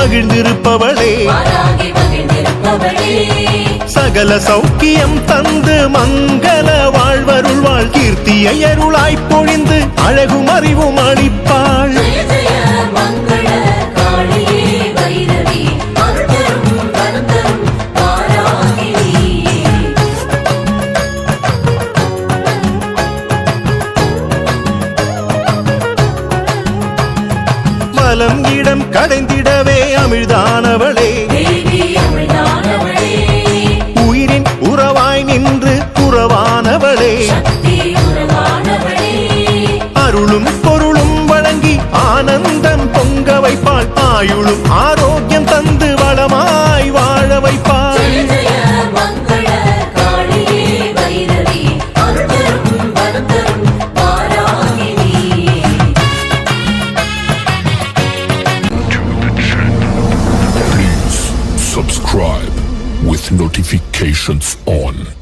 மகிழ்ந்திருப்பவளே சகல சௌக்கியம் தந்து மங்கள வாழ்வருள்வாள் கீர்த்தியை அருளாய்ப் பொழிந்து அழகும் அறிவும் அளிப்பாள். மலம் இடம் கடைந்திடவே அமிழ்தானவளே உயிரின் உறவாய் நின்று உறவானவளே அருளும் பொருளும் வழங்கி ஆனந்தம் பொங்க வைப்பாள் ஆயுளும் ஆரோக்கியம் தந்து வளமாய் வாழ வைப்பாள். Subscribe with notifications on.